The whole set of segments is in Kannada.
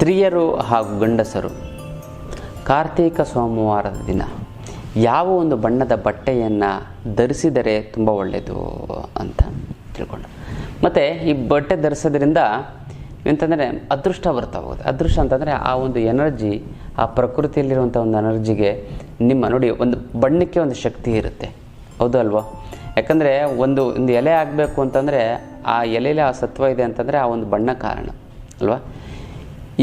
ಸ್ತ್ರೀಯರು ಹಾಗೂ ಗಂಡಸರು ಕಾರ್ತೀಕ ಸೋಮವಾರದ ದಿನ ಯಾವ ಒಂದು ಬಣ್ಣದ ಬಟ್ಟೆಯನ್ನು ಧರಿಸಿದರೆ ತುಂಬ ಒಳ್ಳೆಯದು ಅಂತ ತಿಳ್ಕೊಂಡು, ಮತ್ತು ಈ ಬಟ್ಟೆ ಧರಿಸೋದ್ರಿಂದ ಎಂತಂದರೆ ಅದೃಷ್ಟ ಬರ್ತಾ ಹೋಗುತ್ತೆ. ಅದೃಷ್ಟ ಅಂತಂದರೆ ಆ ಒಂದು ಎನರ್ಜಿ, ಆ ಪ್ರಕೃತಿಯಲ್ಲಿರುವಂಥ ಒಂದು ಎನರ್ಜಿಗೆ ನಿಮ್ಮ ನೋಡಿ ಒಂದು ಬಣ್ಣಕ್ಕೆ ಒಂದು ಶಕ್ತಿ ಇರುತ್ತೆ, ಹೌದು ಅಲ್ವಾ? ಯಾಕಂದರೆ ಒಂದು ಎಲೆ ಆಗಬೇಕು ಅಂತಂದರೆ ಆ ಎಲೆಯಲ್ಲಿ ಆ ಸತ್ವ ಇದೆ ಅಂತಂದರೆ ಆ ಒಂದು ಬಣ್ಣ ಕಾರಣ ಅಲ್ವಾ?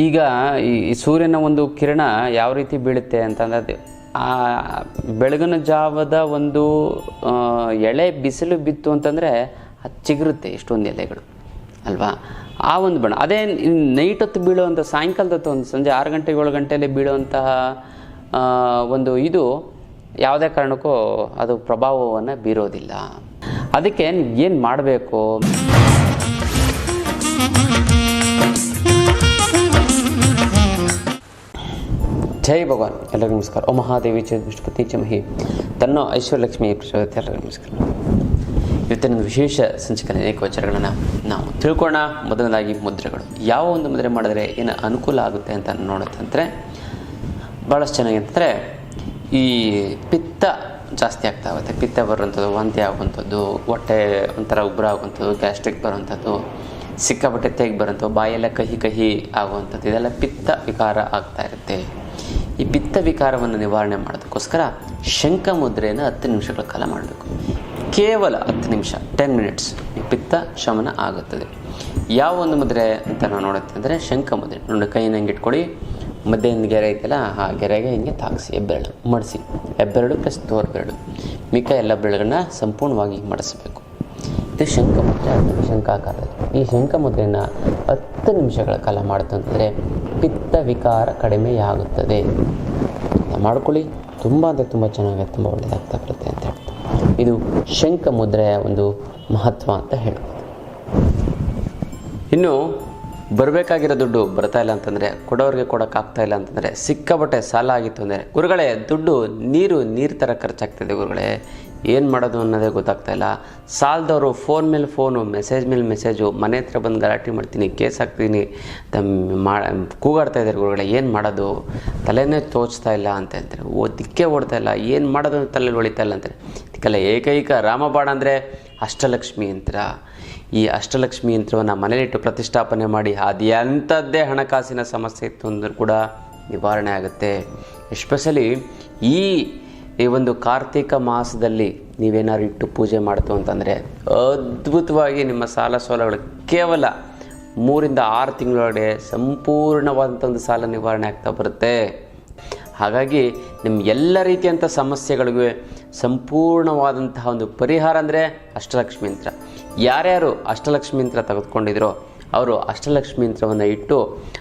ಈಗ ಈ ಸೂರ್ಯನ ಒಂದು ಕಿರಣ ಯಾವ ರೀತಿ ಬೀಳುತ್ತೆ ಅಂತಂದರೆ ಆ ಬೆಳಗಿನ ಜಾವದ ಒಂದು ಎಳೆ ಬಿಸಿಲು ಬಿತ್ತು ಅಂತಂದರೆ ಅದು ಚಿಗುರುತ್ತೆ ಎಷ್ಟೊಂದು ಎಲೆಗಳು ಅಲ್ವಾ? ಆ ಒಂದು ಬಣ್ಣ. ಅದೇ ನೈಟ್ ಹೊತ್ತು ಬೀಳುವಂಥ ಸಾಯಂಕಾಲದ ಹೊತ್ತು ಒಂದು ಸಂಜೆ 6 ಗಂಟೆ 7 ಗಂಟೆಯಲ್ಲಿ ಬೀಳುವಂತಹ ಒಂದು ಇದು ಯಾವುದೇ ಕಾರಣಕ್ಕೂ ಅದು ಪ್ರಭಾವವನ್ನು ಬೀರೋದಿಲ್ಲ. ಅದಕ್ಕೆ ಏನು ಮಾಡಬೇಕು? ಜೈ ಭಗವಾನ್. ಎಲ್ಲರಿಗೂ ನಮಸ್ಕಾರ. ಓ ಮಹಾದೇವಿ ಚ ವಿಷ್ಣುಪತಿ ಚ ಮಹಿ ತನ್ನೋ ಐಶ್ವರ್ಯಲಕ್ಷ್ಮಿ ಪ್ರಚೋದಯತೆ. ಎಲ್ಲರಿಗೂ ನಮಸ್ಕಾರ. ಇವತ್ತಿನ ವಿಶೇಷ ಸಂಚಿಕೆಯಲ್ಲಿ ಅನೇಕ ವಿಚಾರಗಳನ್ನು ನಾವು ತಿಳ್ಕೊಳ್ಳೋಣ. ಮೊದಲನೇದಾಗಿ ಮುದ್ರೆಗಳು. ಯಾವ ಒಂದು ಮುದ್ರೆ ಮಾಡಿದ್ರೆ ಏನು ಅನುಕೂಲ ಆಗುತ್ತೆ ಅಂತ ನೋಡೋದಂದರೆ ಭಾಳಷ್ಟು ಚೆನ್ನಾಗಿ ಅಂತಂದರೆ ಈ ಪಿತ್ತ ಜಾಸ್ತಿ ಆಗ್ತಾ ಹೋಗುತ್ತೆ. ಪಿತ್ತ ಬರುವಂಥದ್ದು, ವಾಂತಿ ಆಗುವಂಥದ್ದು, ಹೊಟ್ಟೆ ಒಂಥರ ಉಬ್ಬರ ಆಗುವಂಥದ್ದು, ಗ್ಯಾಸ್ಟ್ರಿಕ್ ಬರುವಂಥದ್ದು, ಸಿಕ್ಕಾಪಟ್ಟೆ ತೆಗೆ ಬರುವಂಥದ್ದು, ಬಾಯೆಲ್ಲ ಕಹಿ ಕಹಿ ಆಗುವಂಥದ್ದು, ಇದೆಲ್ಲ ಪಿತ್ತ ವಿಕಾರ ಆಗ್ತಾ ಇರುತ್ತೆ. ಈ ಪಿತ್ತ ವಿಕಾರವನ್ನು ನಿವಾರಣೆ ಮಾಡೋದಕ್ಕೋಸ್ಕರ ಶಂಖ ಮುದ್ರೆಯನ್ನು 10 ನಿಮಿಷಗಳ ಕಾಲ ಮಾಡಬೇಕು. ಕೇವಲ 10 ನಿಮಿಷ, 10 ಮಿನಿಟ್ಸ್ ಈ ಪಿತ್ತ ಶಮನ ಆಗುತ್ತದೆ. ಯಾವ ಒಂದು ಮುದ್ರೆ ಅಂತ ನಾವು ನೋಡುತ್ತಂದರೆ ಶಂಖ ಮುದ್ರೆ. ನೋಡಿ, ಕೈಯನ್ನು ಹಿಂಗೆ ಇಟ್ಕೊಳ್ಳಿ, ಮಧ್ಯದಿಂದ ಗೆರೆ ಇದೆಯಲ್ಲ ಆ ಗೆರೆಗೆ ಹಿಂಗೆ ತಾಗಿಸಿ, ಹೆಬ್ಬೆರಳು ಮಡಿಸಿ, ಹೆಬ್ಬೆರಳು ಪ್ಲಸ್ ತೋರ್ಬೆರಳು, ಮಿಕ್ಕ ಎಲ್ಲ ಬೆರಳುಗಳನ್ನ ಸಂಪೂರ್ಣವಾಗಿ ಮಡಿಸಬೇಕು. ಇದು ಶಂಖ ಮುದ್ರೆ, ಶಂಖಾಕಾರದಲ್ಲಿ. ಈ ಶಂಖ ಮುದ್ರೆಯನ್ನು 10 ನಿಮಿಷಗಳ ಕಾಲ ಮಾಡ್ತಂತಂದರೆ ಪಿತ್ತ ವಿಕಾರ ಕಡಿಮೆಯಾಗುತ್ತದೆ. ಮಾಡ್ಕೊಳ್ಳಿ, ತುಂಬ ಅಂದರೆ ತುಂಬ ಚೆನ್ನಾಗಿ, ತುಂಬ ಒಳ್ಳೆಯದಾಗ್ತಾ ಬರುತ್ತೆ ಅಂತ ಹೇಳ್ತಾರೆ. ಇದು ಶಂಖ ಮುದ್ರೆಯ ಒಂದು ಮಹತ್ವ ಅಂತ ಹೇಳ್ಬೋದು. ಇನ್ನು ಬರಬೇಕಾಗಿರೋ ದುಡ್ಡು ಬರ್ತಾ ಇಲ್ಲ ಅಂತಂದರೆ, ಕೊಡೋರಿಗೆ ಕೊಡೋಕ್ಕಾಗ್ತಾ ಇಲ್ಲ ಅಂತಂದರೆ, ಸಿಕ್ಕಾಪಟ್ಟೆ ಸಾಲ ಆಗಿತ್ತು ಅಂದರೆ, ಗುರುಗಳೇ ದುಡ್ಡು ನೀರು ಥರ ಖರ್ಚಾಗ್ತಿದೆ ಗುರುಗಳೇ, ಏನು ಮಾಡೋದು ಅನ್ನೋದೇ ಗೊತ್ತಾಗ್ತಾ ಇಲ್ಲ. ಸಾಲದವರು ಫೋನ್ ಮೇಲೆ ಫೋನು, ಮೆಸೇಜ್ ಮೇಲೆ ಮೆಸೇಜು, ಮನೆ ಹತ್ರ ಬಂದು ಗಲಾಟೆ ಮಾಡ್ತೀನಿ, ಕೇಸ್ ಹಾಕ್ತೀನಿ ಕೂಗಾಡ್ತಾ ಇದ್ದಾರೆ ಗುರುಗಳೇ, ಏನು ಮಾಡೋದು, ತಲೆನೇ ತೋಚ್ತಾ ಇಲ್ಲ ಅಂತ ಹೇಳ್ತಾರೆ. ದಿಕ್ಕೇ ಓಡ್ತಾ ಇಲ್ಲ, ಏನು ಮಾಡೋದು ತಲೆಯಲ್ಲಿ ಹೊಳಿತಾ ಇಲ್ಲ ಅಂತಾರೆ. ಇದಕ್ಕೆಲ್ಲ ಏಕೈಕ ರಾಮಬಾಣ ಅಂದರೆ ಅಷ್ಟಲಕ್ಷ್ಮಿ ಯಂತ್ರ. ಈ ಅಷ್ಟಲಕ್ಷ್ಮಿ ಯಂತ್ರವನ್ನು ಮನೇಲಿಟ್ಟು ಪ್ರತಿಷ್ಠಾಪನೆ ಮಾಡಿ ಅದು ಎಂಥದ್ದೇ ಹಣಕಾಸಿನ ಸಮಸ್ಯೆ ಇತ್ತು ಅಂದರೂ ಕೂಡ ನಿವಾರಣೆ ಆಗುತ್ತೆ. ಎಸ್ಪೆಷಲಿ ಈ ಒಂದು ಕಾರ್ತಿಕ ಮಾಸದಲ್ಲಿ ನೀವೇನಾದ್ರು ಇಟ್ಟು ಪೂಜೆ ಮಾಡ್ತು ಅಂತಂದರೆ ಅದ್ಭುತವಾಗಿ ನಿಮ್ಮ ಸಾಲ ಸೋಲಗಳು ಕೇವಲ 3 ರಿಂದ 6 ತಿಂಗಳೊಳಗೆ ಸಂಪೂರ್ಣವಾದಂಥ ಒಂದು ಸಾಲ ನಿವಾರಣೆ ಆಗ್ತಾ ಬರುತ್ತೆ. ಹಾಗಾಗಿ ನಿಮ್ಮ ಎಲ್ಲ ರೀತಿಯಂಥ ಸಮಸ್ಯೆಗಳಿಗೂ ಸಂಪೂರ್ಣವಾದಂತಹ ಒಂದು ಪರಿಹಾರ ಅಂದರೆ ಅಷ್ಟಲಕ್ಷ್ಮಿ ಯಂತ್ರ. ಯಾರ್ಯಾರು ಅಷ್ಟಲಕ್ಷ್ಮಿ ಯಂತ್ರ ತೆಗೆದುಕೊಂಡಿದ್ರೋ ಅವರು ಅಷ್ಟಲಕ್ಷ್ಮಿ ಯಂತ್ರವನ್ನು ಇಟ್ಟು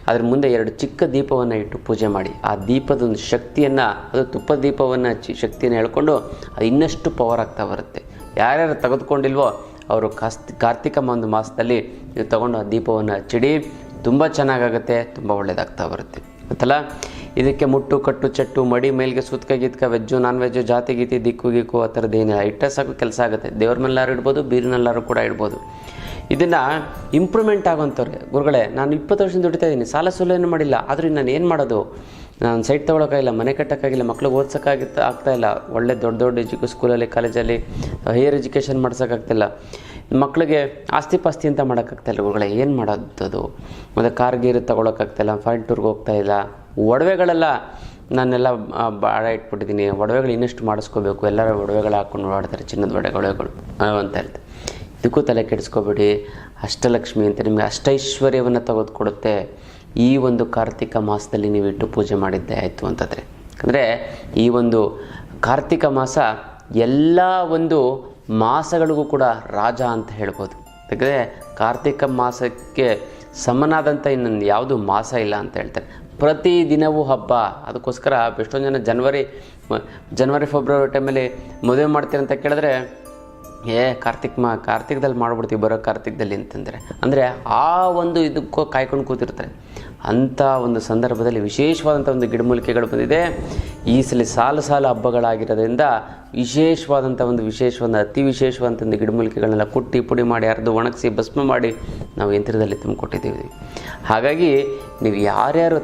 ಅದ್ರ ಮುಂದೆ 2 ಚಿಕ್ಕ ದೀಪವನ್ನು ಇಟ್ಟು ಪೂಜೆ ಮಾಡಿ. ಆ ದೀಪದ ಒಂದು ಶಕ್ತಿಯನ್ನು, ಅದು ತುಪ್ಪದ ದೀಪವನ್ನು ಶಕ್ತಿಯನ್ನು ಹೇಳ್ಕೊಂಡು ಅದು ಇನ್ನಷ್ಟು ಪವರ್ ಆಗ್ತಾ ಬರುತ್ತೆ. ಯಾರ್ಯಾರು ತೆಗೆದುಕೊಂಡಿಲ್ವೋ ಅವರು ಕಾರ್ತಿಕ ಒಂದು ಮಾಸದಲ್ಲಿ ನೀವು ತೊಗೊಂಡು ಆ ದೀಪವನ್ನು ಹಚ್ಚಿಡಿ, ತುಂಬ ಚೆನ್ನಾಗಾಗುತ್ತೆ, ತುಂಬ ಒಳ್ಳೆಯದಾಗ್ತಾ ಬರುತ್ತೆ. ಗೊತ್ತಲ್ಲ? ಇದಕ್ಕೆ ಮುಟ್ಟು ಕಟ್ಟು ಚಟ್ಟು ಮಡಿ ಮೇಲ್ಗೆ ಸೂತ್ಕ ಗೀತ್ಕ ವೆಜ್ಜು ನಾನ್ ವೆಜ್ಜು ಜಾತಿ ಗೀತಿ ದಿಕ್ಕು ಗೀಕು ಆ ಥರದ್ದು ಏನಿಲ್ಲ. ಇಟ್ಟರೆ ಸಾಕು ಕೆಲಸ ಆಗುತ್ತೆ. ದೇವ್ರ ಮೇಲಾರು ಇಡ್ಬೋದು, ಬೀರಿನಲ್ಲಾರು ಕೂಡ ಇಡ್ಬೋದು. ಇದನ್ನು ಇಂಪ್ರೂವ್ಮೆಂಟ್ ಆಗೋಂಥವ್ರಿಗೆ, ಗುರುಗಳೇ ನಾನು 20 ವರ್ಷದಿಂದ ದುಡಿತಾ ಇದ್ದೀನಿ, ಸಾಲ ಸೋಲ ಏನು ಮಾಡಿಲ್ಲ, ಆದರೂ ನಾನು ಏನು ಮಾಡೋದು, ನಾನು ಸೈಟ್ ತೊಗೊಳಕ್ಕಾಗಿಲ್ಲ, ಮನೆ ಕಟ್ಟೋಕ್ಕಾಗಿಲ್ಲ, ಮಕ್ಳಿಗೆ ಆಗ್ತಾಯಿಲ್ಲ, ಒಳ್ಳೆ ದೊಡ್ಡ ಸ್ಕೂಲಲ್ಲಿ ಕಾಲೇಜಲ್ಲಿ ಹೈಯರ್ ಎಜುಕೇಷನ್ ಮಾಡ್ಸೋಕ್ಕಾಗ್ತಿಲ್ಲ, ಮಕ್ಕಳಿಗೆ ಆಸ್ತಿ ಪಾಸ್ತಿ ಅಂತ ಮಾಡೋಕ್ಕಾಗ್ತಾಯಿಲ್ಲ ಗುರುಗಳೇ, ಏನು ಮಾಡೋದು, ಮತ್ತು ಕಾರ್ಗೀರು ತೊಗೊಳಕ್ಕಾಗ್ತಾಯಿಲ್ಲ, ಫಾರಿನ್ ಟೂರ್ಗೆ ಹೋಗ್ತಾಯಿಲ್ಲ, ಒಡವೆಗಳೆಲ್ಲ ನಾನೆಲ್ಲ ಬಾಡ ಇಟ್ಬಿಟ್ಟಿದ್ದೀನಿ, ಒಡವೆಗಳು ಇನ್ನಷ್ಟು ಮಾಡಿಸ್ಕೋಬೇಕು, ಎಲ್ಲರೂ ಒಡವೆಗಳು ಹಾಕ್ಕೊಂಡು ಓಡಾಡ್ತಾರೆ, ಚಿನ್ನದ ಒಡವೆಗಳು ಅಂತ ಹೇಳ್ತಾರೆ. ಇದಕ್ಕೂ ತಲೆ ಕೆಡಿಸ್ಕೋಬೇಡಿ. ಅಷ್ಟಲಕ್ಷ್ಮಿ ಅಂತ ನಿಮಗೆ ಅಷ್ಟೈಶ್ವರ್ಯವನ್ನು ತೆಗೆದುಕೊಡುತ್ತೆ. ಈ ಒಂದು ಕಾರ್ತಿಕ ಮಾಸದಲ್ಲಿ ನೀವು ಇಟ್ಟು ಪೂಜೆ ಮಾಡಿದ್ದೇ ಆಯಿತು ಅಂತಂದರೆ, ಯಾಕಂದರೆ ಈ ಒಂದು ಕಾರ್ತಿಕ ಮಾಸ ಎಲ್ಲ ಒಂದು ಮಾಸಗಳಿಗೂ ಕೂಡ ರಾಜ ಅಂತ ಹೇಳ್ಬೋದು. ಯಾಕಂದರೆ ಕಾರ್ತಿಕ ಮಾಸಕ್ಕೆ ಸಮನಾದಂಥ ಇನ್ನೊಂದು ಯಾವುದು ಮಾಸ ಇಲ್ಲ ಅಂತ ಹೇಳ್ತಾರೆ. ಪ್ರತಿ ದಿನವೂ ಹಬ್ಬ. ಅದಕ್ಕೋಸ್ಕರ ಎಷ್ಟೊಂದು ಜನ ಜನವರಿ ಫೆಬ್ರವರಿ ಟೈಮಲ್ಲಿ ಮದುವೆ ಮಾಡ್ತೀರಂತ ಕೇಳಿದ್ರೆ, ಕಾರ್ತಿಕದಲ್ಲಿ ಮಾಡ್ಬಿಡ್ತೀವಿ ಬರೋ ಕಾರ್ತಿಕದಲ್ಲಿ ಅಂತಂದರೆ, ಅಂದರೆ ಆ ಒಂದು ಇದಕ್ಕೂ ಕಾಯ್ಕೊಂಡು ಕೂತಿರ್ತಾರೆ. ಅಂಥ ಒಂದು ಸಂದರ್ಭದಲ್ಲಿ ವಿಶೇಷವಾದಂಥ ಒಂದು ಗಿಡಮೂಲಿಕೆಗಳು ಬಂದಿದೆ. ಈ ಸಲ ಸಾಲು ಸಾಲು ಹಬ್ಬಗಳಾಗಿರೋದ್ರಿಂದ ವಿಶೇಷವಾದಂಥ ಒಂದು ಅತಿ ವಿಶೇಷವಾದಂಥ ಒಂದು ಗಿಡಮೂಲಿಕೆಗಳನ್ನೆಲ್ಲ ಕುಟ್ಟಿ ಪುಡಿ ಮಾಡಿ ಅರೆದು ಒಣಗಿಸಿ ಭಸ್ಮ ಮಾಡಿ ನಾವು ಯಂತ್ರದಲ್ಲಿ ತುಂಬಿಕೊಟ್ಟಿದ್ದೀವಿ. ಹಾಗಾಗಿ ನೀವು ಯಾರ್ಯಾರು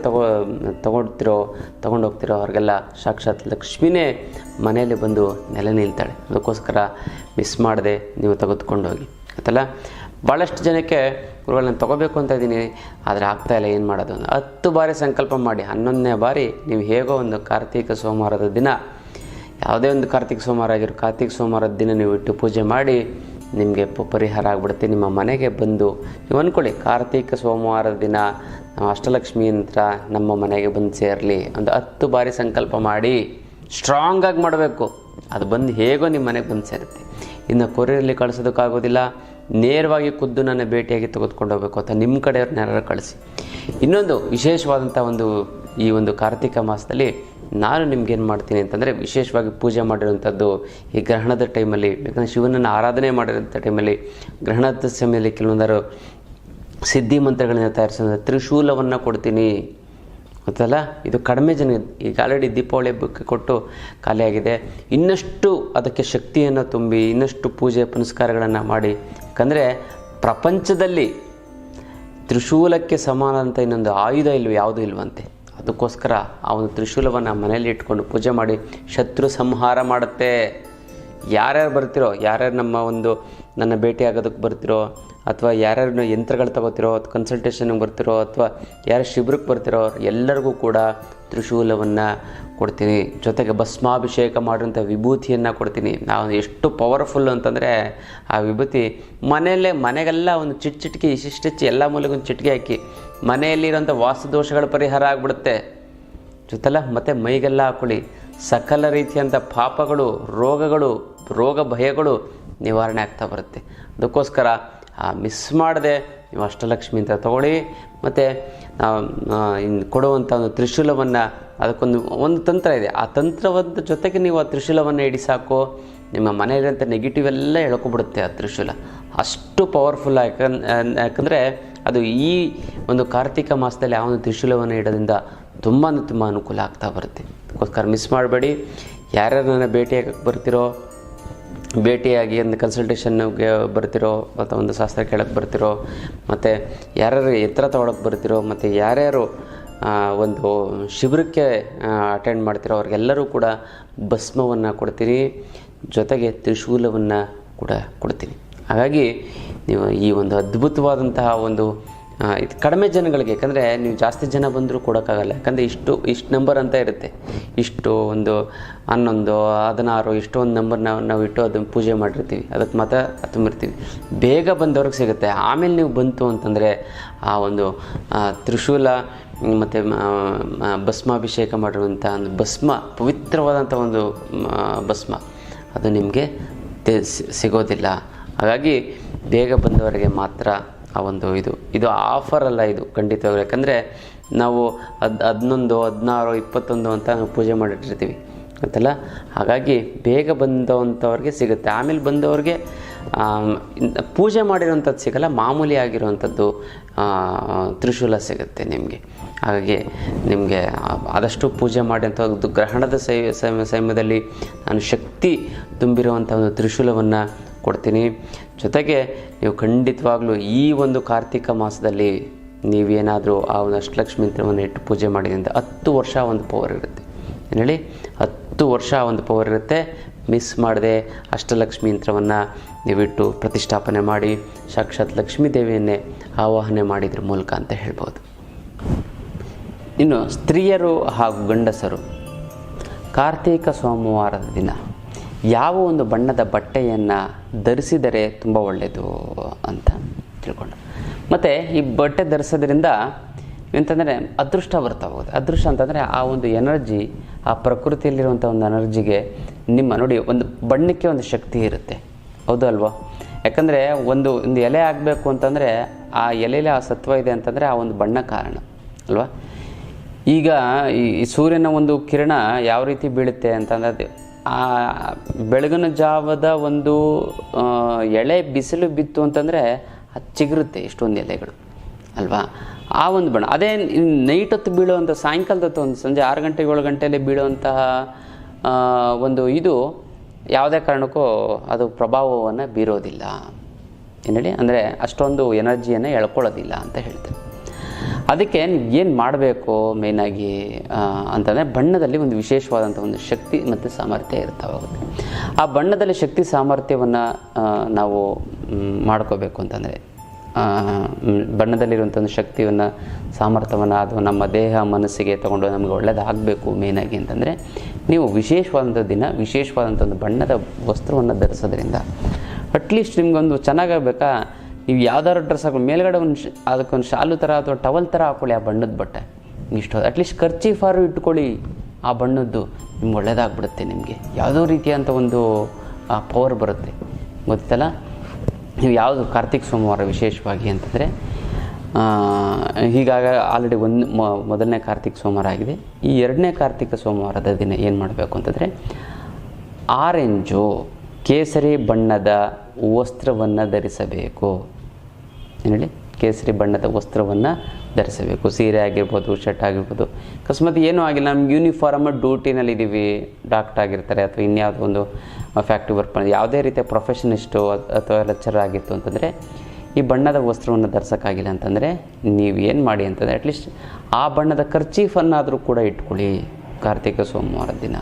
ತೊಗೊಂಡೋಗ್ತಿರೋ ಅವ್ರಿಗೆಲ್ಲ ಸಾಕ್ಷಾತ್ ಲಕ್ಷ್ಮಿನೇ ಮನೆಯಲ್ಲಿ ಬಂದು ನೆಲೆ ನಿಲ್ತಾಳೆ. ಅದಕ್ಕೋಸ್ಕರ ಮಿಸ್ ಮಾಡದೆ ನೀವು ತೆಗೆದುಕೊಂಡೋಗಿ ಆಯ್ತಲ್ಲ. ಭಾಳಷ್ಟು ಜನಕ್ಕೆ ಗುರುಗಳನ್ನ ತೊಗೋಬೇಕು ಅಂತ ಇದ್ದೀನಿ, ಆದರೆ ಆಗ್ತಾಯಿಲ್ಲ, ಏನು ಮಾಡೋದು? 10 ಬಾರಿ ಸಂಕಲ್ಪ ಮಾಡಿ 11ನೇ ಬಾರಿ ನೀವು ಹೇಗೋ ಒಂದು ಕಾರ್ತಿಕ ಸೋಮವಾರದ ದಿನ, ಯಾವುದೇ ಒಂದು ಕಾರ್ತಿಕ ಸೋಮವಾರ ಆಗಿರೋ ಕಾರ್ತಿಕ ಸೋಮವಾರದ ದಿನ ನೀವು ಇಟ್ಟು ಪೂಜೆ ಮಾಡಿ ನಿಮಗೆ ಪರಿಹಾರ ಆಗಿಬಿಡುತ್ತೆ. ನಿಮ್ಮ ಮನೆಗೆ ಬಂದು ನೀವು ಅಂದ್ಕೊಳ್ಳಿ, ಕಾರ್ತಿಕ ಸೋಮವಾರದ ದಿನ ನಾವು ಅಷ್ಟಲಕ್ಷ್ಮಿ ಯಂತ್ರ ನಮ್ಮ ಮನೆಗೆ ಬಂದು ಸೇರಲಿ. ಒಂದು 10 ಬಾರಿ ಸಂಕಲ್ಪ ಮಾಡಿ ಸ್ಟ್ರಾಂಗಾಗಿ ಮಾಡಬೇಕು. ಅದು ಬಂದು ಹೇಗೋ ನಿಮ್ಮ ಮನೆಗೆ ಬಂದು ಸೇರುತ್ತೆ. ಇನ್ನು ಕೊರಿಯರಲ್ಲಿ ಕಳಿಸೋದಕ್ಕಾಗೋದಿಲ್ಲ, ನೇರವಾಗಿ ಖುದ್ದು ನನ್ನ ಭೇಟಿಯಾಗಿ ತೆಗೆದುಕೊಂಡು ಹೋಗಬೇಕು ಅಥವಾ ನಿಮ್ಮ ಕಡೆಯವ್ರನ್ನ ಯಾರು ಕಳಿಸಿ. ಇನ್ನೊಂದು ವಿಶೇಷವಾದಂಥ ಈ ಒಂದು ಕಾರ್ತಿಕ ಮಾಸದಲ್ಲಿ ನಾನು ನಿಮ್ಗೇನು ಮಾಡ್ತೀನಿ ಅಂತಂದರೆ, ವಿಶೇಷವಾಗಿ ಪೂಜೆ ಮಾಡಿರೋಂಥದ್ದು ಈ ಗ್ರಹಣದ ಟೈಮಲ್ಲಿ, ಯಾಕಂದರೆ ಶಿವನನ್ನು ಆರಾಧನೆ ಮಾಡಿರೋಂಥ ಟೈಮಲ್ಲಿ ಗ್ರಹಣದ ಸಮಯದಲ್ಲಿ ಕೆಲವೊಂದಾರು ಸಿದ್ಧಿ ಮಂತ್ರಗಳನ್ನು ತಯಾರಿಸೋದು ತ್ರಿಶೂಲವನ್ನು ಕೊಡ್ತೀನಿ ಗೊತ್ತಲ್ಲ. ಇದು ಕಡಿಮೆ ಜನ, ಈಗ ಆಲ್ರೆಡಿ ದೀಪಾವಳಿ ಹಬ್ಬಕ್ಕೆ ಕೊಟ್ಟು ಖಾಲಿಯಾಗಿದೆ. ಇನ್ನಷ್ಟು ಅದಕ್ಕೆ ಶಕ್ತಿಯನ್ನು ತುಂಬಿ ಇನ್ನಷ್ಟು ಪೂಜೆ ಪುನಸ್ಕಾರಗಳನ್ನು ಮಾಡಿ. ಯಾಕಂದರೆ ಪ್ರಪಂಚದಲ್ಲಿ ತ್ರಿಶೂಲಕ್ಕೆ ಸಮಾನ ಅಂತ ಇನ್ನೊಂದು ಆಯುಧ ಯಾವುದೂ ಇಲ್ವಂತೆ. ಅದಕ್ಕೋಸ್ಕರ ಆ ಒಂದು ತ್ರಿಶೂಲವನ್ನು ಮನೆಯಲ್ಲಿ ಇಟ್ಕೊಂಡು ಪೂಜೆ ಮಾಡಿ ಶತ್ರು ಸಂಹಾರ ಮಾಡುತ್ತೆ. ಯಾರ್ಯಾರು ಬರ್ತಿರೋ, ಯಾರ್ಯಾರು ನನ್ನ ಭೇಟಿ ಆಗೋದಕ್ಕೆ ಬರ್ತಿರೋ, ಅಥವಾ ಯಾರ್ಯಾರು ಯಂತ್ರಗಳು ತಗೋತಿರೋ, ಅಥವಾ ಕನ್ಸಲ್ಟೇಷನ್ಗೆ ಬರ್ತಿರೋ, ಅಥವಾ ಯಾರು ಶಿಬಿರಕ್ಕೆ ಬರ್ತಿರೋ ಎಲ್ಲರಿಗೂ ಕೂಡ ತ್ರಿಶೂಲವನ್ನು ಕೊಡ್ತೀನಿ. ಜೊತೆಗೆ ಭಸ್ಮಾಭಿಷೇಕ ಮಾಡಿರೋಂಥ ವಿಭೂತಿಯನ್ನು ಕೊಡ್ತೀನಿ. ನಾವು ಎಷ್ಟು ಪವರ್ಫುಲ್ ಅಂತಂದರೆ ಆ ವಿಭೂತಿ ಮನೆಗೆಲ್ಲ ಒಂದು ಚಿಟಿಕೆ ಇಷ್ಟಿಚ್ಚಿ ಎಲ್ಲ ಮೂಲೆಗೊಂದು ಚಿಟಿಕೆ ಹಾಕಿ ಮನೆಯಲ್ಲಿರೋಂಥ ವಾಸ್ತುದೋಷಗಳ ಪರಿಹಾರ ಆಗಿಬಿಡುತ್ತೆ ಜೊತೆಲ್ಲ. ಮತ್ತು ಮೈಗೆಲ್ಲ ಹಾಕೊಳ್ಳಿ, ಸಕಲ ರೀತಿಯಂಥ ಪಾಪಗಳು, ರೋಗ ಭಯಗಳು ನಿವಾರಣೆ ಆಗ್ತಾ ಬರುತ್ತೆ. ಅದಕ್ಕೋಸ್ಕರ ಮಿಸ್ ಮಾಡದೆ ನೀವು ಅಷ್ಟಲಕ್ಷ್ಮಿ ಅಂತ ತೊಗೊಳ್ಳಿ. ಮತ್ತು ಕೊಡುವಂಥ ಒಂದು ತ್ರಿಶೂಲವನ್ನು, ಅದಕ್ಕೊಂದು ತಂತ್ರ ಇದೆ. ಆ ತಂತ್ರವಾದ ಜೊತೆಗೆ ನೀವು ಆ ತ್ರಿಶೂಲವನ್ನು ಇಡಿ ಸಾಕು, ನಿಮ್ಮ ಮನೆಯಲ್ಲಿರೋಂಥ ನೆಗೆಟಿವ್ ಎಲ್ಲ ಎಳ್ಕೊಬಿಡುತ್ತೆ ಆ ತ್ರಿಶೂಲ. ಅಷ್ಟು ಪವರ್ಫುಲ್. ಯಾಕಂದರೆ ಅದು ಈ ಒಂದು ಕಾರ್ತಿಕ ಮಾಸದಲ್ಲಿ ಆ ಒಂದು ತ್ರಿಶೂಲವನ್ನು ಇಡೋದ್ರಿಂದ ತುಂಬ ಅನುಕೂಲ ಆಗ್ತಾ ಬರುತ್ತೆ. ಅದಕ್ಕೋಸ್ಕರ ಮಿಸ್ ಮಾಡಬೇಡಿ. ಯಾರ್ಯಾರು ನನ್ನ ಭೇಟಿಯಾಗಕ್ಕೆ ಬರ್ತಿರೋ, ಭೇಟಿಯಾಗಿ ಒಂದು ಕನ್ಸಲ್ಟೇಷನ್ಗೆ ಬರ್ತಿರೋ, ಅಥವಾ ಒಂದು ಶಾಸ್ತ್ರ ಕೇಳಕ್ಕೆ ಬರ್ತಿರೋ, ಮತ್ತು ಯಾರ್ಯಾರು ಎತ್ತರ ತೊಗೊಳಕ್ಕೆ ಬರ್ತಿರೋ, ಮತ್ತು ಯಾರ್ಯಾರು ಒಂದು ಶಿಬಿರಕ್ಕೆ ಅಟೆಂಡ್ ಮಾಡ್ತಿರೋ ಅವ್ರಿಗೆಲ್ಲರೂ ಕೂಡ ಭಸ್ಮವನ್ನು ಕೊಡ್ತೀನಿ, ಜೊತೆಗೆ ತ್ರಿಶೂಲವನ್ನು ಕೂಡ ಕೊಡ್ತೀನಿ. ಹಾಗಾಗಿ ನೀವು ಈ ಒಂದು ಅದ್ಭುತವಾದಂತಹ ಇದು ಕಡಿಮೆ ಜನಗಳಿಗೆ, ಯಾಕಂದರೆ ನೀವು ಜಾಸ್ತಿ ಜನ ಬಂದರೂ ಕೊಡೋಕ್ಕಾಗಲ್ಲ. ಯಾಕಂದರೆ ಇಷ್ಟು ನಂಬರ್ ಅಂತ ಇರುತ್ತೆ. ಇಷ್ಟು 11, 16 ಇಷ್ಟೊಂದು ನಂಬರ್ ನಾವು ಇಟ್ಟು ಅದನ್ನು ಪೂಜೆ ಮಾಡಿರ್ತೀವಿ, ಅದಕ್ಕೆ ಮಾತ್ರ ತುಂಬಿರ್ತೀವಿ. ಬೇಗ ಬಂದವ್ರಿಗೆ ಸಿಗುತ್ತೆ. ಆಮೇಲೆ ನೀವು ಬಂತು ಅಂತಂದರೆ ಆ ಒಂದು ತ್ರಿಶೂಲ ಮತ್ತು ಭಸ್ಮಾಭಿಷೇಕ ಮಾಡಿರುವಂಥ ಒಂದು ಭಸ್ಮ, ಪವಿತ್ರವಾದಂಥ ಒಂದು ಭಸ್ಮ, ಅದು ನಿಮಗೆ ಸಿಗೋದಿಲ್ಲ. ಹಾಗಾಗಿ ಬೇಗ ಬಂದವರಿಗೆ ಮಾತ್ರ ಆ ಒಂದು ಇದು ಆಫರ್ ಅಲ್ಲ, ಇದು ಖಂಡಿತವಾಗ್ಲೂ. ಯಾಕಂದರೆ ನಾವು 11, 16, 21 ಅಂತ ನಾವು ಪೂಜೆ ಮಾಡಿಟ್ಟಿರ್ತೀವಿ ಗೊತ್ತಲ್ಲ. ಹಾಗಾಗಿ ಬೇಗ ಬಂದವಂಥವ್ರಿಗೆ ಸಿಗುತ್ತೆ. ಆಮೇಲೆ ಬಂದವ್ರಿಗೆ ಪೂಜೆ ಮಾಡಿರೋಂಥದ್ದು ಸಿಗಲ್ಲ, ಮಾಮೂಲಿ ಆಗಿರೋವಂಥದ್ದು ತ್ರಿಶೂಲ ಸಿಗುತ್ತೆ ನಿಮಗೆ. ಹಾಗಾಗಿ ನಿಮಗೆ ಆದಷ್ಟು ಪೂಜೆ ಮಾಡಿದಂಥದ್ದು ಗ್ರಹಣದ ಸಮಯದಲ್ಲಿ ನಾನು ಶಕ್ತಿ ತುಂಬಿರುವಂಥ ಒಂದು ತ್ರಿಶೂಲವನ್ನು ಕೊಡ್ತೀನಿ. ಜೊತೆಗೆ ನೀವು ಖಂಡಿತವಾಗ್ಲೂ ಈ ಒಂದು ಕಾರ್ತಿಕ ಮಾಸದಲ್ಲಿ ನೀವೇನಾದರೂ ಆ ಒಂದು ಅಷ್ಟಲಕ್ಷ್ಮಿ ಯಂತ್ರವನ್ನು ಇಟ್ಟು ಪೂಜೆ ಮಾಡಿದ್ರಿಂದ 10 ವರ್ಷ ಒಂದು ಪವರ್ ಇರುತ್ತೆ. ಏನು ಹೇಳಿ, 10 ವರ್ಷ ಒಂದು ಪವರ್ ಇರುತ್ತೆ. ಮಿಸ್ ಮಾಡದೆ ಅಷ್ಟಲಕ್ಷ್ಮಿ ಯಂತ್ರವನ್ನು ನೀವಿಟ್ಟು ಪ್ರತಿಷ್ಠಾಪನೆ ಮಾಡಿ ಸಾಕ್ಷಾತ್ ಲಕ್ಷ್ಮೀ ದೇವಿಯನ್ನೇ ಆವಾಹನೆ ಮಾಡಿದ್ರ ಮೂಲಕ ಅಂತ ಹೇಳ್ಬೋದು. ಇನ್ನು ಸ್ತ್ರೀಯರು ಹಾಗೂ ಗಂಡಸರು ಕಾರ್ತಿಕ ಸೋಮವಾರದ ದಿನ ಯಾವ ಒಂದು ಬಣ್ಣದ ಬಟ್ಟೆಯನ್ನು ಧರಿಸಿದರೆ ತುಂಬ ಒಳ್ಳೆಯದು ಅಂತ ತಿಳ್ಕೊಂಡು, ಮತ್ತು ಈ ಬಟ್ಟೆ ಧರಿಸೋದ್ರಿಂದ ಎಂತಂದರೆ ಅದೃಷ್ಟ ಬರ್ತಾ ಹೋಗುತ್ತೆ. ಅದೃಷ್ಟ ಅಂತಂದರೆ ಆ ಒಂದು ಎನರ್ಜಿ, ಆ ಪ್ರಕೃತಿಯಲ್ಲಿರುವಂಥ ಒಂದು ಎನರ್ಜಿಗೆ ನೋಡಿ ಒಂದು ಬಣ್ಣಕ್ಕೆ ಒಂದು ಶಕ್ತಿ ಇರುತ್ತೆ, ಹೌದು ಅಲ್ವಾ? ಯಾಕಂದರೆ ಒಂದು ಎಲೆ ಆಗಬೇಕು ಅಂತಂದರೆ ಆ ಎಲೆಯಲ್ಲಿ ಆ ಸತ್ವ ಇದೆ ಅಂತಂದರೆ ಆ ಒಂದು ಬಣ್ಣ ಕಾರಣ ಅಲ್ವಾ? ಈಗ ಈ ಸೂರ್ಯನ ಒಂದು ಕಿರಣ ಯಾವ ರೀತಿ ಬೀಳುತ್ತೆ ಅಂತಂದರೆ ಆ ಬೆಳಗಿನ ಜಾವದ ಒಂದು ಎಳೆ ಬಿಸಿಲು ಬಿತ್ತು ಅಂತಂದರೆ ಅದು ಚಿಗುರುತ್ತೆ ಎಷ್ಟೊಂದು ಎಲೆಗಳು ಅಲ್ವಾ? ಆ ಒಂದು ಬಣ್ಣ. ಅದೇ ನೈಟ್ ಹೊತ್ತು ಬೀಳುವಂಥ, ಸಾಯಂಕಾಲದ ಹೊತ್ತು ಒಂದು ಸಂಜೆ 6 ಗಂಟೆ 7 ಗಂಟೆಯಲ್ಲಿ ಬೀಳುವಂತಹ ಒಂದು ಇದು ಯಾವುದೇ ಕಾರಣಕ್ಕೂ ಅದು ಪ್ರಭಾವವನ್ನು ಬೀರೋದಿಲ್ಲ. ಏನು ಹೇಳಿ, ಅಂದರೆ ಅಷ್ಟೊಂದು ಎನರ್ಜಿಯನ್ನು ಎಳ್ಕೊಳ್ಳೋದಿಲ್ಲ ಅಂತ ಹೇಳ್ತಾರೆ. ಅದಕ್ಕೆ ನೀವು ಏನು ಮಾಡಬೇಕು ಮೇಯ್ನಾಗಿ ಅಂತಂದರೆ, ಬಣ್ಣದಲ್ಲಿ ಒಂದು ವಿಶೇಷವಾದಂಥ ಒಂದು ಶಕ್ತಿ ಮತ್ತು ಸಾಮರ್ಥ್ಯ ಇರ್ತಾವಾಗುತ್ತೆ. ಆ ಬಣ್ಣದಲ್ಲಿ ಶಕ್ತಿ ಸಾಮರ್ಥ್ಯವನ್ನು ನಾವು ಮಾಡ್ಕೋಬೇಕು ಅಂತಂದರೆ, ಬಣ್ಣದಲ್ಲಿರುವಂಥ ಒಂದು ಶಕ್ತಿಯನ್ನು ಸಾಮರ್ಥ್ಯವನ್ನು ಅದು ನಮ್ಮ ದೇಹ ಮನಸ್ಸಿಗೆ ತೊಗೊಂಡು ನಮಗೆ ಒಳ್ಳೆಯದಾಗಬೇಕು ಮೇಯ್ನಾಗಿ ಅಂತಂದರೆ, ನೀವು ವಿಶೇಷವಾದಂಥ ದಿನ ವಿಶೇಷವಾದಂಥ ಒಂದು ಬಣ್ಣದ ವಸ್ತ್ರವನ್ನು ಧರಿಸೋದ್ರಿಂದ ಅಟ್ಲೀಸ್ಟ್ ನಿಮಗೊಂದು ಚೆನ್ನಾಗಾಗಬೇಕಾ, ನೀವು ಯಾವ್ದಾದ್ರು ಡ್ರೆಸ್ ಹಾಕೊಂಡು ಮೇಲ್ಗಡೆ ಅದಕ್ಕೊಂದು ಶಾಲು ಥರ ಅಥವಾ ಟವಲ್ ಥರ ಹಾಕ್ಕೊಳ್ಳಿ ಆ ಬಣ್ಣದ ಬಟ್ಟೆ, ಇಷ್ಟು ಅಟ್ಲೀಸ್ಟ್ ಖರ್ಚೀಫಾರು ಇಟ್ಕೊಳ್ಳಿ ಆ ಬಣ್ಣದ್ದು, ನಿಮ್ಗೆ ಒಳ್ಳೆಯದಾಗ್ಬಿಡುತ್ತೆ. ನಿಮಗೆ ಯಾವುದೋ ರೀತಿಯಾದಂಥ ಒಂದು ಪವರ್ ಬರುತ್ತೆ, ಗೊತ್ತಲ್ಲ. ನೀವು ಯಾವುದು ಕಾರ್ತಿಕ್ ಸೋಮವಾರ ವಿಶೇಷವಾಗಿ ಅಂತಂದರೆ, ಹೀಗಾಗಿ ಆಲ್ರೆಡಿ ಮೊದಲನೇ ಕಾರ್ತಿಕ್ ಸೋಮವಾರ ಆಗಿದೆ. ಈ 2ನೇ ಕಾರ್ತಿಕ ಸೋಮವಾರದ ದಿನ ಏನು ಮಾಡಬೇಕು ಅಂತಂದರೆ, ಆರೆಂಜು ಕೇಸರಿ ಬಣ್ಣದ ವಸ್ತ್ರವನ್ನು ಧರಿಸಬೇಕು. ಏನು ಹೇಳಿ, ಕೇಸರಿ ಬಣ್ಣದ ವಸ್ತ್ರವನ್ನು ಧರಿಸಬೇಕು. ಸೀರೆ ಆಗಿರ್ಬೋದು, ಶರ್ಟ್ ಆಗಿರ್ಬೋದು. ಅಕಸ್ಮಾತ್ ಏನೂ ಆಗಿಲ್ಲ, ನಮ್ಗೆ ಯೂನಿಫಾರ್ಮ್ ಡ್ಯೂಟಿನಲ್ಲಿ ಇದ್ದೀವಿ, ಡಾಕ್ಟರ್ ಆಗಿರ್ತಾರೆ ಅಥವಾ ಇನ್ಯಾವುದೋ ಒಂದು ಫ್ಯಾಕ್ಟ್ರಿ ವರ್ಕ್ ಮಾಡಿ ಯಾವುದೇ ರೀತಿಯ ಪ್ರೊಫೆಷನಿಸ್ಟು ಅಥವಾ ಲೆಕ್ಚರ್ ಆಗಿತ್ತು ಅಂತಂದರೆ, ಈ ಬಣ್ಣದ ವಸ್ತ್ರವನ್ನು ಧರಿಸೋಕ್ಕಾಗಿಲ್ಲ ಅಂತಂದರೆ ನೀವು ಏನು ಮಾಡಿ ಅಂತಂದರೆ, ಅಟ್ಲೀಸ್ಟ್ ಆ ಬಣ್ಣದ ಖರ್ಚೀಫನ್ನಾದರೂ ಕೂಡ ಇಟ್ಕೊಳ್ಳಿ ಕಾರ್ತಿಕ ಸೋಮವಾರದ ದಿನ,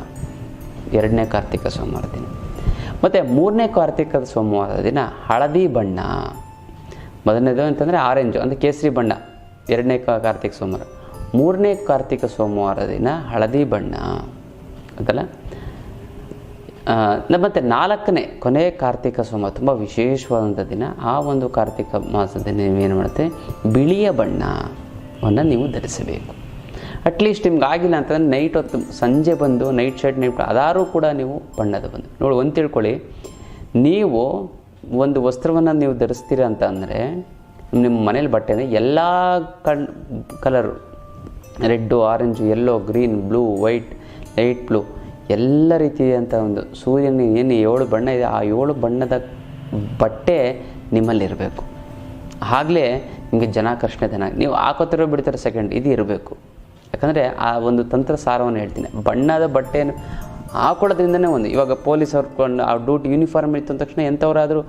2ನೇ ಕಾರ್ತಿಕ ಸೋಮವಾರದ ದಿನ. ಮತ್ತು 3ನೇ ಕಾರ್ತಿಕ ಸೋಮವಾರದ ದಿನ ಹಳದಿ ಬಣ್ಣ. ಮೊದಲನೇದು ಅಂತಂದರೆ ಆರೆಂಜು ಅಂದರೆ ಕೇಸರಿ ಬಣ್ಣ 2ನೇ ಕಾರ್ತಿಕ ಸೋಮವಾರ. 3ನೇ ಕಾರ್ತಿಕ ಸೋಮವಾರ ದಿನ ಹಳದಿ ಬಣ್ಣ ಅಂತಲ್ಲ. ಮತ್ತು 4ನೇ ಕೊನೆ ಕಾರ್ತಿಕ ಸೋಮವಾರ ತುಂಬ ವಿಶೇಷವಾದಂಥ ದಿನ. ಆ ಒಂದು ಕಾರ್ತಿಕ ಮಾಸದ ನೀವೇನು ಮಾಡುತ್ತೆ, ಬಿಳಿಯ ಬಣ್ಣವನ್ನು ನೀವು ಧರಿಸಬೇಕು. ಅಟ್ಲೀಸ್ಟ್ ನಿಮ್ಗೆ ಆಗಿಲ್ಲ ಅಂತಂದರೆ ನೈಟ್ ಹೊತ್ತು ಸಂಜೆ ಬಂದು ನೈಟ್ ಶರ್ಟ್ ಅದಾರೂ ಕೂಡ ನೀವು ಬಣ್ಣದ ಬಂದು ನೋಡಿ. ಒಂದು ತಿಳ್ಕೊಳ್ಳಿ, ನೀವು ಒಂದು ವಸ್ತ್ರವನ್ನು ನೀವು ಧರಿಸ್ತೀರ ಅಂತ ಅಂದರೆ, ನಿಮ್ಮ ಮನೇಲಿ ಬಟ್ಟೆ ಅಂದರೆ ಎಲ್ಲ colour, red, orange, yellow, green, blue, white, light blue, ಎಲ್ಲ ರೀತಿಯಾದಂಥ ಒಂದು ಸೂರ್ಯನ ಏನು 7 ಬಣ್ಣ ಇದೆ, ಆ 7 ಬಣ್ಣದ ಬಟ್ಟೆ ನಿಮ್ಮಲ್ಲಿರಬೇಕು. ಆಗಲೇ ನಿಮಗೆ ಜನಾಕರ್ಷಣೆ ನೀವು ಹಾಕೋತಿರೋ ಬಿಡ್ತಾರೆ ಸೆಕೆಂಡ್ ಇದು ಇರಬೇಕು. ಯಾಕಂದರೆ ಆ ಒಂದು ತಂತ್ರ ಸಾರವನ್ನು ಹೇಳ್ತೀನಿ. ಬಣ್ಣದ ಬಟ್ಟೆಯನ್ನು ಹಾಕೊಳ್ಳೋದ್ರಿಂದನೇ ಒಂದು, ಇವಾಗ ಪೊಲೀಸ್ ಅವ್ರು ಆ ಡ್ಯೂಟಿ ಯೂನಿಫಾರ್ಮ್ ಇತ್ತು ಅಂದ ತಕ್ಷಣ ಎಂಥವರಾದರೂ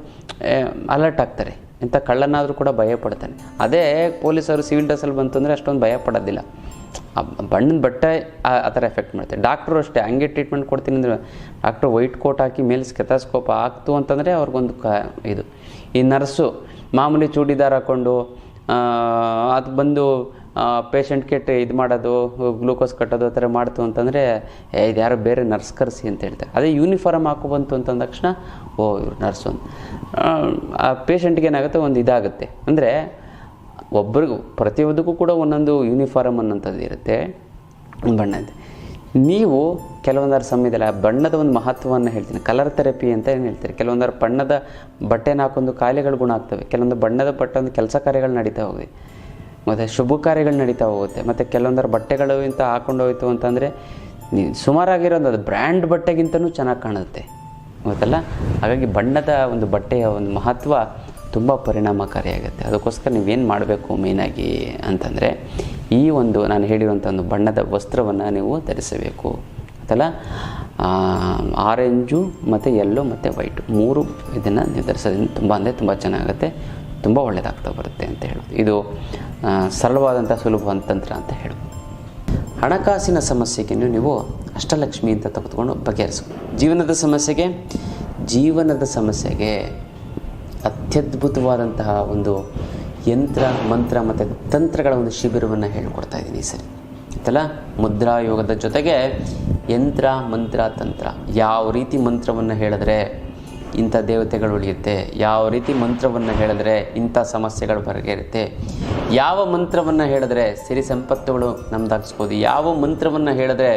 ಅಲರ್ಟ್ ಆಗ್ತಾರೆ, ಎಂಥ ಕಳ್ಳನಾದರೂ ಕೂಡ ಭಯ ಪಡ್ತಾನೆ. ಅದೇ ಪೊಲೀಸವರು ಸಿವಿಲ್ ಡ್ರೆಸ್ಸಲ್ಲಿ ಬಂತು ಅಂದರೆ ಅಷ್ಟೊಂದು ಭಯ ಪಡೋದಿಲ್ಲ. ಆ ಬಣ್ಣದ ಬಟ್ಟೆ ಆ ಥರ ಎಫೆಕ್ಟ್ ಮಾಡುತ್ತೆ. ಡಾಕ್ಟ್ರು ಅಷ್ಟೇ, ಹಂಗೆ ಟ್ರೀಟ್ಮೆಂಟ್ ಕೊಡ್ತೀನಿ ಅಂದರೆ ಡಾಕ್ಟ್ರು ವೈಟ್ ಕೋಟ್ ಹಾಕಿ ಮೇಲೆ ಸ್ಕೆಥೋಸ್ಕೋಪ್ ಹಾಕ್ತು ಅಂತಂದರೆ ಅವ್ರಿಗೊಂದು ಇದು. ಈ ನರ್ಸು ಮಾಮೂಲಿ ಚೂಡಿದಾರ ಹಾಕ್ಕೊಂಡು ಅದು ಬಂದು ಪೇಷಂಟ್ಗೆ ಇದು ಮಾಡೋದು, ಗ್ಲೂಕೋಸ್ ಕಟ್ಟೋದು ಆ ಥರ ಮಾಡ್ತು ಅಂತಂದರೆ ಇದು ಯಾರೋ ಬೇರೆ ನರ್ಸ್ ಕರೆಸಿ ಅಂತ ಹೇಳ್ತಾರೆ. ಅದೇ ಯೂನಿಫಾರ್ಮ್ ಹಾಕೊಬಂತು ಅಂತಂದ ತಕ್ಷಣ ಇವ್ರು ನರ್ಸು ಅಂತ ಆ ಪೇಷಂಟ್ಗೆ ಏನಾಗುತ್ತೆ, ಒಂದು ಇದಾಗುತ್ತೆ. ಅಂದರೆ ಒಬ್ಬರಿಗೂ ಪ್ರತಿಯೊಂದಕ್ಕೂ ಕೂಡ ಒಂದೊಂದು ಯೂನಿಫಾರ್ಮ್ ಅನ್ನೋಂಥದ್ದು ಇರುತ್ತೆ, ಬಣ್ಣ ಇದೆ. ನೀವು ಕೆಲವೊಂದಾರು ಸಮಯದಲ್ಲಿ ಆ ಬಣ್ಣದ ಒಂದು ಮಹತ್ವವನ್ನು ಹೇಳ್ತೀನಿ. ಕಲರ್ ಥೆರಪಿ ಅಂತ ಏನು ಹೇಳ್ತಾರೆ. ಕೆಲವೊಂದಾರು ಬಣ್ಣದ ಬಟ್ಟೆನ ಹಾಕೊಂಡು ಕಾಯಿಲೆಗಳು ಗುಣ ಆಗ್ತವೆ. ಕೆಲವೊಂದು ಬಣ್ಣದ ಬಟ್ಟೆ ಒಂದು ಕೆಲಸ ಕಾರ್ಯಗಳು ನಡೀತಾ ಹೋಗಿ, ಮತ್ತು ಶುಭ ಕಾರ್ಯಗಳು ನಡೀತಾ ಹೋಗುತ್ತೆ. ಮತ್ತು ಕೆಲವೊಂದರ ಬಟ್ಟೆಗಳು ಇಂಥ ಹಾಕೊಂಡು ಹೋಯ್ತು ಅಂತಂದರೆ ಸುಮಾರಾಗಿರೋದು ಅದು ಬ್ರ್ಯಾಂಡ್ ಬಟ್ಟೆಗಿಂತನೂ ಚೆನ್ನಾಗಿ ಕಾಣುತ್ತೆ, ಗೊತ್ತಲ್ಲ. ಹಾಗಾಗಿ ಬಣ್ಣದ ಒಂದು ಬಟ್ಟೆಯ ಒಂದು ಮಹತ್ವ ತುಂಬ ಪರಿಣಾಮಕಾರಿಯಾಗುತ್ತೆ. ಅದಕ್ಕೋಸ್ಕರ ನೀವೇನು ಮಾಡಬೇಕು ಮೇಯ್ನಾಗಿ ಅಂತಂದರೆ, ಈ ಒಂದು ನಾನು ಹೇಳಿರುವಂಥ ಒಂದು ಬಣ್ಣದ ವಸ್ತ್ರವನ್ನು ನೀವು ಧರಿಸಬೇಕು, ಗೊತ್ತಲ್ಲ. ಆರೆಂಜು ಮತ್ತು ಯೆಲ್ಲೋ ಮತ್ತು ವೈಟು 3 ಇದನ್ನು ನೀವು ಧರಿಸೋದ್ರಿಂದ ತುಂಬ ಅಂದರೆ ತುಂಬ ಚೆನ್ನಾಗುತ್ತೆ, ತುಂಬ ಒಳ್ಳೆಯದಾಗ್ತಾ ಬರುತ್ತೆ ಅಂತ ಹೇಳೋದು. ಇದು ಸರಳವಾದಂಥ ಸುಲಭವಾದ ತಂತ್ರ ಅಂತ ಹೇಳ್ಬೋದು. ಹಣಕಾಸಿನ ಸಮಸ್ಯೆಗೆ ನೀವು ಅಷ್ಟಲಕ್ಷ್ಮಿ ಅಂತ ತೆಗೆದುಕೊಂಡು ಬಗೆಹರಿಸ್ಬೋದು. ಜೀವನದ ಸಮಸ್ಯೆಗೆ ಅತ್ಯದ್ಭುತವಾದಂತಹ ಒಂದು ಯಂತ್ರ ಮಂತ್ರ ಮತ್ತು ತಂತ್ರಗಳ ಒಂದು ಶಿಬಿರವನ್ನು ಹೇಳಿಕೊಡ್ತಾ ಇದ್ದೀನಿ ಈ ಸರಿ, ಆಯ್ತಲ್ಲ. ಮುದ್ರಾ ಯೋಗದ ಜೊತೆಗೆ ಯಂತ್ರ ಮಂತ್ರ ತಂತ್ರ, ಯಾವ ರೀತಿ ಮಂತ್ರವನ್ನು ಹೇಳಿದ್ರೆ ಇಂಥ ದೇವತೆಗಳು ಉಳಿಯುತ್ತೆ, ಯಾವ ರೀತಿ ಮಂತ್ರವನ್ನು ಹೇಳಿದ್ರೆ ಇಂಥ ಸಮಸ್ಯೆಗಳು ಬಗೆಹರುತ್ತೆ, ಯಾವ ಮಂತ್ರವನ್ನು ಹೇಳಿದ್ರೆ ಸಿರಿ ಸಂಪತ್ತುಗಳು ನಮ್ದಾಗಿಸ್ಬೋದು, ಯಾವ ಮಂತ್ರವನ್ನು ಹೇಳಿದ್ರೆ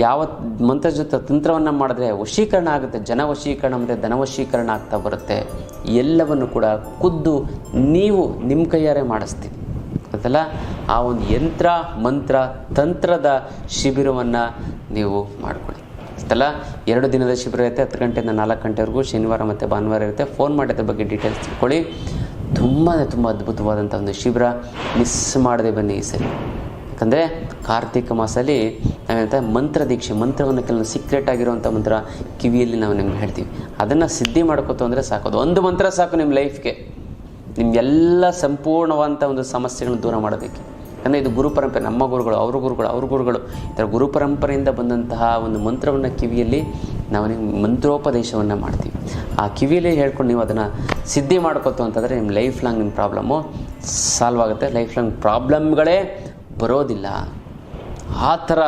ಯಾವ ಮಂತ್ರ ಜೊತೆ ತಂತ್ರವನ್ನು ಮಾಡಿದ್ರೆ ವಶೀಕರಣ ಆಗುತ್ತೆ, ಜನ ವಶೀಕರಣ ಮತ್ತು ಧನ ವಶೀಕರಣ ಆಗ್ತಾ ಬರುತ್ತೆ. ಎಲ್ಲವನ್ನು ಕೂಡ ಖುದ್ದು ನೀವು ನಿಮ್ಮ ಕೈಯಾರೆ ಮಾಡಿಸ್ತೀವಿ, ಗೊತ್ತಲ್ಲ. ಆ ಒಂದು ಯಂತ್ರ ಮಂತ್ರ ತಂತ್ರದ ಶಿಬಿರವನ್ನು ನೀವು ಮಾಡಿಕೊಳ್ಳಿ, ಗೊತ್ತಲ್ಲ. 2 ದಿನದ ಶಿಬಿರ ಇರುತ್ತೆ. 10 ಗಂಟೆಯಿಂದ 4 ಗಂಟೆವರೆಗೂ ಶನಿವಾರ ಮತ್ತು ಭಾನುವಾರ ಇರುತ್ತೆ. ಫೋನ್ ಮಾಡಿ ಅದ್ರ ಬಗ್ಗೆ ಡೀಟೇಲ್ಸ್ ತಿಳ್ಕೊಳ್ಳಿ. ತುಂಬ ಅದ್ಭುತವಾದಂಥ ಒಂದು ಶಿಬಿರ. ಮಿಸ್ ಮಾಡದೆ ಬನ್ನಿ ಈ ಸರಿ. ಯಾಕಂದರೆ ಕಾರ್ತಿಕ ಮಾಸದಲ್ಲಿ ನಾವೇನಂತ ಮಂತ್ರ ದೀಕ್ಷೆ, ಮಂತ್ರವನ್ನು ಕೆಲವೊಂದು ಸೀಕ್ರೆಟ್ ಆಗಿರುವಂಥ ಮಂತ್ರ ಕಿವಿಯಲ್ಲಿ ನಾವು ನಿಮ್ಗೆ ಹೇಳ್ತೀವಿ. ಅದನ್ನು ಸಿದ್ಧಿ ಮಾಡ್ಕೊತು ಅಂದರೆ ಸಾಕೋದು. ಒಂದು ಮಂತ್ರ ಸಾಕು ನಿಮ್ಮ ಲೈಫ್ಗೆ, ನಿಮಗೆಲ್ಲ ಸಂಪೂರ್ಣವಾದಂಥ ಒಂದು ಸಮಸ್ಯೆಗಳನ್ನು ದೂರ ಮಾಡೋದಕ್ಕೆ. ಯಾಕಂದರೆ ಇದು ಗುರು ಪರಂಪರೆ, ನಮ್ಮ ಗುರುಗಳು, ಅವ್ರ ಗುರುಗಳು ಈ ಥರ ಗುರು ಪರಂಪರೆಯಿಂದ ಬಂದಂತಹ ಒಂದು ಮಂತ್ರವನ್ನು ಕಿವಿಯಲ್ಲಿ ನಾವು ನಿಮ್ಗೆ ಮಂತ್ರೋಪದೇಶವನ್ನು ಮಾಡ್ತೀವಿ. ಆ ಕಿವಿಯಲ್ಲಿ ಹೇಳ್ಕೊಂಡು ನೀವು ಅದನ್ನು ಸಿದ್ಧಿ ಮಾಡ್ಕೊತು ಅಂತಂದರೆ ನಿಮ್ಮ ಲೈಫ್ ಲಾಂಗ್ ನಿಮ್ಮ ಪ್ರಾಬ್ಲಮ್ಮು ಸಾಲ್ವ್ ಆಗುತ್ತೆ. ಲೈಫ್ ಲಾಂಗ್ ಪ್ರಾಬ್ಲಮ್ಗಳೇ ಬರೋದಿಲ್ಲ. ಆ ಥರ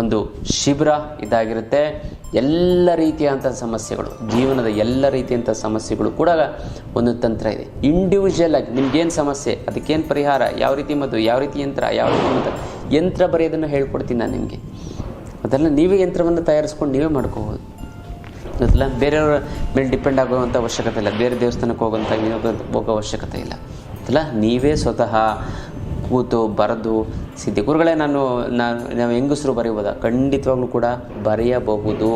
ಒಂದು ಶಿಬಿರ ಇದಾಗಿರುತ್ತೆ. ಎಲ್ಲ ರೀತಿಯಾದಂಥ ಸಮಸ್ಯೆಗಳು, ಜೀವನದ ಎಲ್ಲ ರೀತಿಯಂಥ ಸಮಸ್ಯೆಗಳು ಕೂಡ ಒಂದು ತಂತ್ರ ಇದೆ. ಇಂಡಿವಿಜುವಲ್ ಆಗಿ ನಿಮ್ಗೇನು ಸಮಸ್ಯೆ, ಅದಕ್ಕೇನು ಪರಿಹಾರ, ಯಾವ ರೀತಿ ಮದ್ದು, ಯಾವ ರೀತಿ ಯಂತ್ರ, ಯಾವ ರೀತಿ ಯಂತ್ರ ಬರೆಯೋದನ್ನು ಹೇಳ್ಕೊಡ್ತೀನಿ ನಾನು ನಿಮಗೆ. ಅದೆಲ್ಲ ನೀವೇ ಯಂತ್ರವನ್ನು ತಯಾರಿಸ್ಕೊಂಡು ನೀವೇ ಮಾಡ್ಕೋಬೋದು. ಅದೆಲ್ಲ ಬೇರೆಯವರ ಮೇಲೆ ಡಿಪೆಂಡ್ ಆಗುವಂಥ ಅವಶ್ಯಕತೆ ಇಲ್ಲ. ಬೇರೆ ದೇವಸ್ಥಾನಕ್ಕೆ ಹೋಗೋ ಅವಶ್ಯಕತೆ ಇಲ್ಲ. ಅದೆಲ್ಲ ನೀವೇ ಸ್ವತಃ ಕೂತು ಬರೆದು ಸಿದ್ಧಿ. ಗುರುಗಳೇ ನಾವು ಹೆಂಗಸರು ಬರೆಯಬೋದಾ? ಖಂಡಿತವಾಗ್ಲೂ ಕೂಡ ಬರೆಯಬಹುದು.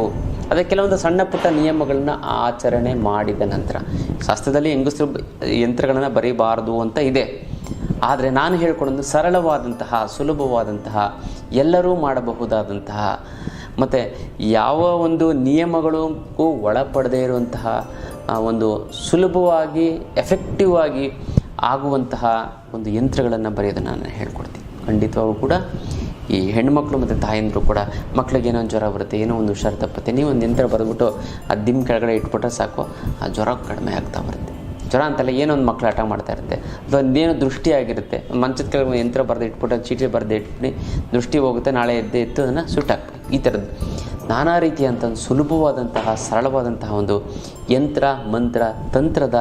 ಅದಕ್ಕೆ ಕೆಲವೊಂದು ಸಣ್ಣ ಪುಟ್ಟ ನಿಯಮಗಳನ್ನು ಆಚರಣೆ ಮಾಡಿದ ನಂತರ. ಶಾಸ್ತ್ರದಲ್ಲಿ ಹೆಂಗಸರು ಯಂತ್ರಗಳನ್ನು ಬರೀಬಾರ್ದು ಅಂತ ಇದೆ. ಆದರೆ ನಾನು ಹೇಳ್ಕೊಡೋದು ಸರಳವಾದಂತಹ, ಸುಲಭವಾದಂತಹ, ಎಲ್ಲರೂ ಮಾಡಬಹುದಾದಂತಹ ಮತ್ತು ಯಾವ ಒಂದು ನಿಯಮಗಳಿಗೂ ಒಳಪಡದೇ ಇರುವಂತಹ ಒಂದು ಸುಲಭವಾಗಿ ಎಫೆಕ್ಟಿವ್ ಆಗಿ ಆಗುವಂತಹ ಒಂದು ಯಂತ್ರಗಳನ್ನು ಬರೆಯೋದನ್ನು ನಾನು ಹೇಳ್ಕೊಡ್ತೀನಿ. ಖಂಡಿತವಾಗೂ ಕೂಡ ಈ ಹೆಣ್ಣುಮಕ್ಕಳು ಮತ್ತು ತಾಯಂದರು ಕೂಡ ಮಕ್ಳಿಗೆ ಏನೋ ಜ್ವರ ಬರುತ್ತೆ, ಏನೋ ಒಂದು ಹುಷಾರು ತಪ್ಪುತ್ತೆ, ನೀವು ಒಂದು ಯಂತ್ರ ಬರೆದ್ಬಿಟ್ಟು ಆ ದಿಮ್ ಕೆಳಗಡೆ ಇಟ್ಬಿಟ್ರೆ ಸಾಕು, ಆ ಜ್ವರ ಕಡಿಮೆ ಆಗ್ತಾ ಬರುತ್ತೆ. ಜ್ವರ ಅಂತಲ್ಲ, ಏನೋ ಒಂದು ಮಕ್ಕಳು ಆಟ ಮಾಡ್ತಾ ಇರುತ್ತೆ, ಅಥವಾ ಇನ್ನೇನೋ ದೃಷ್ಟಿ ಆಗಿರುತ್ತೆ, ಮಂಚದ ಕೆಳಗೆ ಯಂತ್ರ ಬರೆದು ಇಟ್ಬಿಟ್ಟು ಚೀಟಿ ಬರೆದು ಇಟ್ಬಿಟ್ಟು ದೃಷ್ಟಿ ಹೋಗುತ್ತೆ, ನಾಳೆ ಎದ್ದು ಅದನ್ನು ಸುಟ್ಟಾಕ್ಬಿಡಿ. ಈ ಥರದ್ದು ನಾನಾ ರೀತಿಯಂಥ ಸುಲಭವಾದಂತಹ, ಸರಳವಾದಂತಹ ಒಂದು ಯಂತ್ರ, ಮಂತ್ರ, ತಂತ್ರದ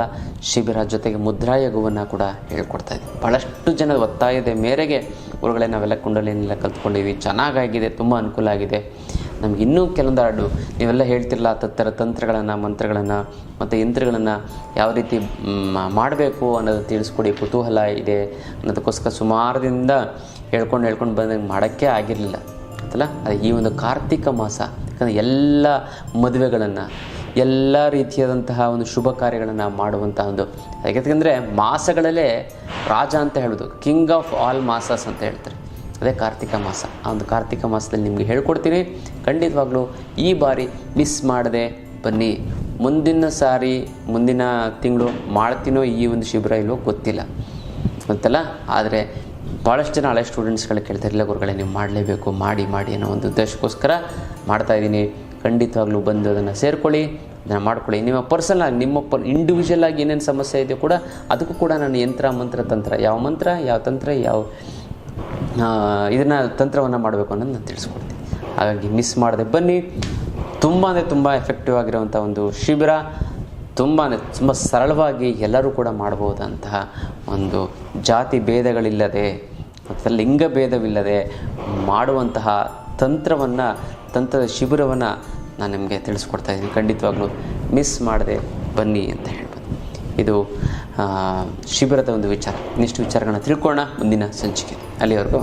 ಶಿಬಿರ, ಜೊತೆಗೆ ಮುದ್ರಾಯೋಗವನ್ನು ಕೂಡ ಹೇಳ್ಕೊಡ್ತಾ ಇದ್ದೀವಿ. ಭಾಳಷ್ಟು ಜನದ ಒತ್ತಾಯದ ಮೇರೆಗೆ ಗುರುಗಳೇ ನಾವೆಲ್ಲ ಕುಂಡಲಿನೆಲ್ಲ ಕಲ್ತ್ಕೊಂಡಿದ್ವಿ, ಚೆನ್ನಾಗಾಗಿದೆ, ತುಂಬ ಅನುಕೂಲ ಆಗಿದೆ. ನಮ್ಗೆ ಇನ್ನೂ ಕೆಲವೊಂದು ನೀವೆಲ್ಲ ಹೇಳ್ತಿರಲ್ಲ ತಂತ್ರಗಳನ್ನು, ಮಂತ್ರಗಳನ್ನು ಮತ್ತು ಯಂತ್ರಗಳನ್ನು ಯಾವ ರೀತಿ ಮಾಡಬೇಕು ಅನ್ನೋದು ತಿಳಿಸ್ಕೊಡಿ, ಕುತೂಹಲ ಇದೆ ಅನ್ನೋದಕ್ಕೋಸ್ಕರ ಸುಮಾರದಿಂದ ಹೇಳ್ಕೊಂಡು ಬಂದಾಗ ಮಾಡೋಕ್ಕೆ ಆಗಿರಲಿಲ್ಲ ಅಂತಲ್ಲ. ಅದು ಈ ಒಂದು ಕಾರ್ತಿಕ ಮಾಸ, ಯಾಕಂದರೆ ಎಲ್ಲ ಮದುವೆಗಳನ್ನು, ಎಲ್ಲ ರೀತಿಯಾದಂತಹ ಒಂದು ಶುಭ ಕಾರ್ಯಗಳನ್ನು ಮಾಡುವಂತಹ ಒಂದು, ಯಾಕೆಂದರೆ ಮಾಸಗಳಲ್ಲೇ ರಾಜ ಅಂತ ಹೇಳೋದು, ಕಿಂಗ್ ಆಫ್ ಆಲ್ ಮಾಸಸ್ ಅಂತ ಹೇಳ್ತಾರೆ. ಅದೇ ಕಾರ್ತಿಕ ಮಾಸ. ಆ ಒಂದು ಕಾರ್ತಿಕ ಮಾಸದಲ್ಲಿ ನಿಮಗೆ ಹೇಳ್ಕೊಡ್ತೀನಿ. ಖಂಡಿತವಾಗ್ಲೂ ಈ ಬಾರಿ ಮಿಸ್ ಮಾಡದೆ ಬನ್ನಿ. ಮುಂದಿನ ತಿಂಗಳು ಮಾಡ್ತೀನೋ ಈ ಒಂದು ಶಿಬಿರ ಇಲ್ಲವೋ ಗೊತ್ತಿಲ್ಲ ಅಂತಲ್ಲ. ಆದರೆ ಭಾಳಷ್ಟು ಜನ ಹಳೆ ಸ್ಟೂಡೆಂಟ್ಸ್ಗಳು ಕೇಳ್ತಾರಿಲ್ಲ, ಗುರುಗಳೇ ನೀವು ಮಾಡಲೇಬೇಕು, ಮಾಡಿ ಅನ್ನೋ ಒಂದು ಉದ್ದೇಶಕ್ಕೋಸ್ಕರ ಮಾಡ್ತಾಯಿದ್ದೀನಿ. ಖಂಡಿತವಾಗ್ಲೂ ಬಂದು ಅದನ್ನು ಸೇರ್ಕೊಳ್ಳಿ, ಅದನ್ನು ಮಾಡ್ಕೊಳ್ಳಿ. ನಿಮ್ಮ ಪರ್ಸನಲ್ ಆಗಿ, ಇಂಡಿವಿಜುವಲ್ ಆಗಿ ಏನೇನು ಸಮಸ್ಯೆ ಇದೆಯೋ ಕೂಡ ಅದಕ್ಕೂ ಕೂಡ ನಾನು ಯಂತ್ರ, ಮಂತ್ರ, ತಂತ್ರ, ಯಾವ ಮಂತ್ರ, ಯಾವ ತಂತ್ರ, ಯಾವ ಇದನ್ನು ತಂತ್ರವನ್ನು ಮಾಡಬೇಕು ಅನ್ನೋದು ನಾನು ತಿಳಿಸ್ಕೊಡ್ತೀನಿ. ಹಾಗಾಗಿ ಮಿಸ್ ಮಾಡದೆ ಬನ್ನಿ. ತುಂಬ ಎಫೆಕ್ಟಿವ್ ಆಗಿರುವಂಥ ಒಂದು ಶಿಬಿರ, ತುಂಬ ಸರಳವಾಗಿ ಎಲ್ಲರೂ ಕೂಡ ಮಾಡಬಹುದಂತಹ ಒಂದು ಜಾತಿ ಭೇದಗಳಿಲ್ಲದೆ ಮತ್ತು ಲಿಂಗ ಭೇದವಿಲ್ಲದೆ ಮಾಡುವಂತಹ ತಂತ್ರದ ಶಿಬಿರವನ್ನು ನಾನು ನಿಮಗೆ ತಿಳಿಸ್ಕೊಡ್ತಾ ಇದ್ದೀನಿ. ಖಂಡಿತವಾಗ್ಲೂ ಮಿಸ್ ಮಾಡದೆ ಬನ್ನಿ ಅಂತ ಹೇಳ್ಬೋದು. ಇದು ಶಿಬಿರದ ಒಂದು ವಿಚಾರ. ಇನ್ನಿಷ್ಟು ವಿಚಾರಗಳನ್ನ ತಿಳ್ಕೊಳ್ಳೋಣ ಮುಂದಿನ ಸಂಚಿಕೆ. ಅಲ್ಲಿವರೆಗೂ